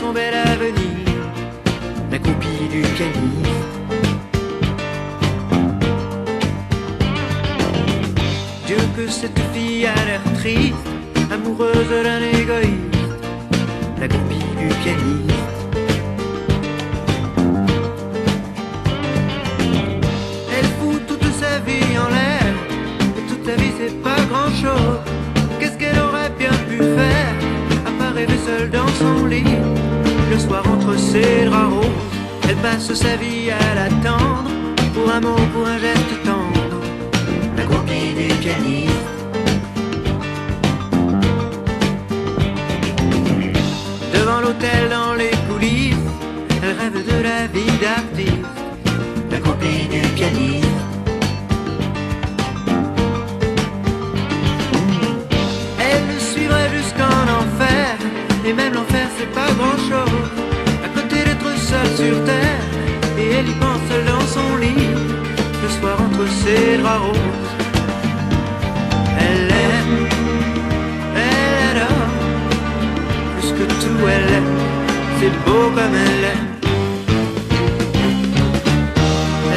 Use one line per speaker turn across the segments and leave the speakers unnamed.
son bel avenir, la copie du pianiste. Dieu que cette fille a l'air triste, amoureuse d'un égoïste, la copie du pianiste. Elle fout toute sa vie en l'air, et toute sa vie c'est pas grand chose. Qu'est-ce qu'elle aurait bien pu faire, à part rêver seule dans son lit, le soir entre ses draps roses. Elle passe sa vie à l'attendre, pour un mot, pour un geste tendre, la copie du pianiste. Devant l'hôtel, dans les coulisses, elle rêve de la vie d'artiste, la copie du pianiste. Elle le suivrait jusqu'en enfer, et même l'enfer c'est pas grand chose, à côté d'être seule sur terre, et elle y pense seule dans son lit, le soir entre ses draps roses. Elle aime, elle adore, plus que tout elle aime, c'est beau comme elle aime.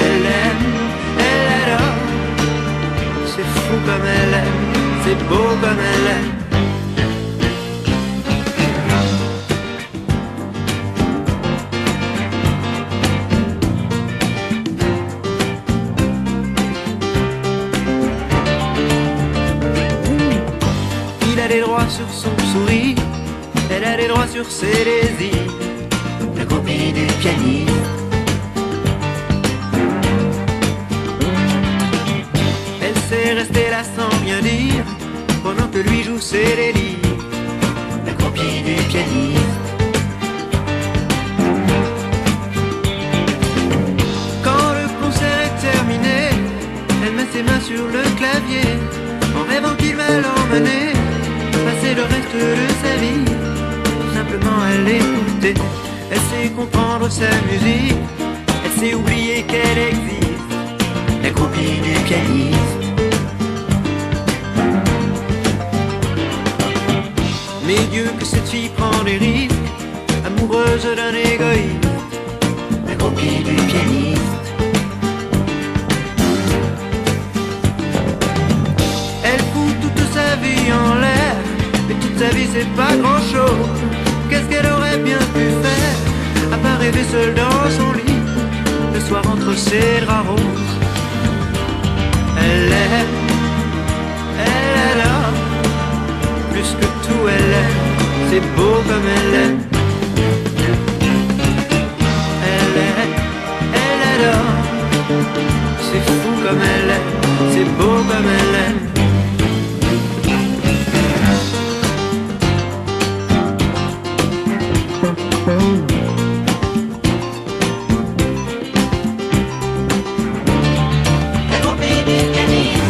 Elle aime, elle adore, c'est fou comme elle aime, c'est beau comme elle aime. Il a des droits sur son sourire, elle a des droits sur ses désirs, la copie du pianiste. Elle sait rester là sans rien dire, pendant que lui joue ses délires, la copie du pianiste. Quand le concert est terminé, elle met ses mains sur le clavier, en rêvant qu'il va l'emmener, passer le reste de sa vie, simplement à l'écouter. Elle sait comprendre sa musique, elle sait oublier qu'elle existe, la copie du pianiste. Mais Dieu que cette fille prend des risques, amoureuse d'un égoïste, la copie du pianiste. Elle fout toute sa vie en l'air, et toute sa vie c'est pas grand chose. Qu'est-ce qu'elle aurait bien pu faire, à part rêver seule dans son lit, le soir entre ses draps roses. Elle aime, elle adore, plus que tout elle aime, c'est beau comme elle aime. Elle aime, elle adore, c'est fou comme elle aime, c'est beau comme elle aime. La copie du pianiste.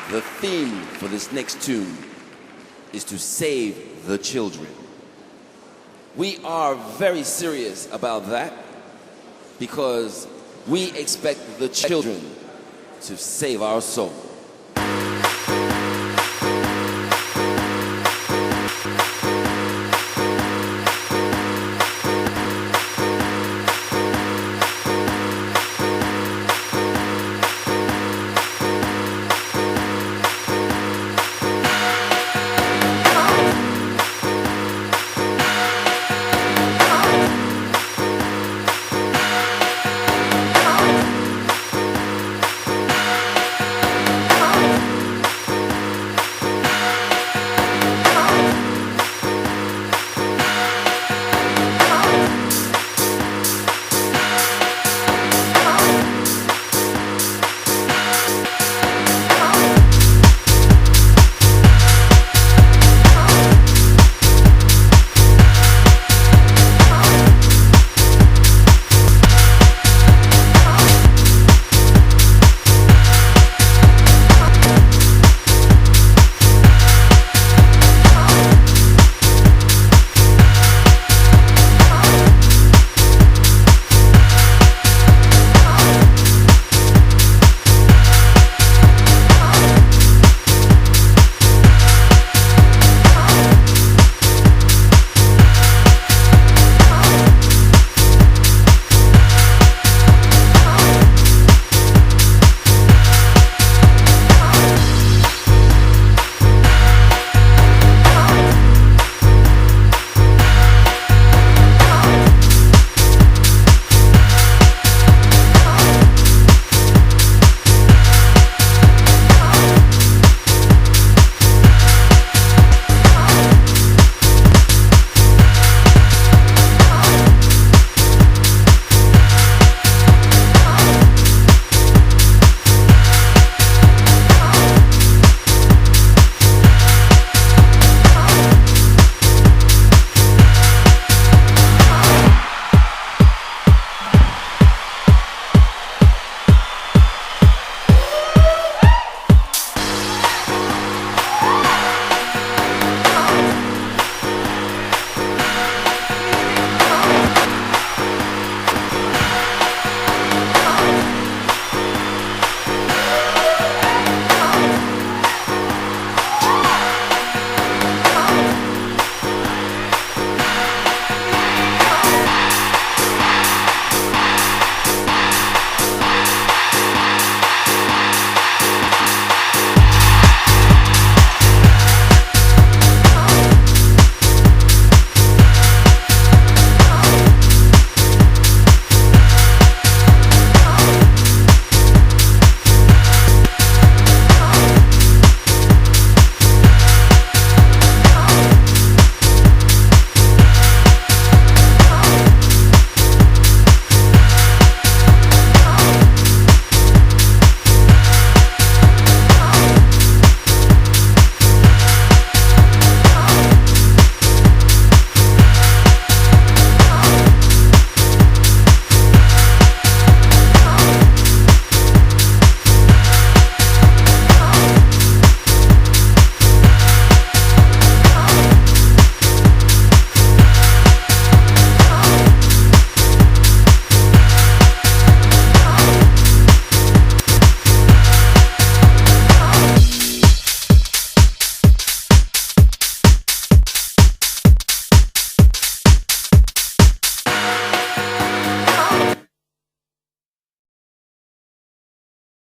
The theme for this next tune is to save the children. We are very serious about that because we expect the children to save our soul.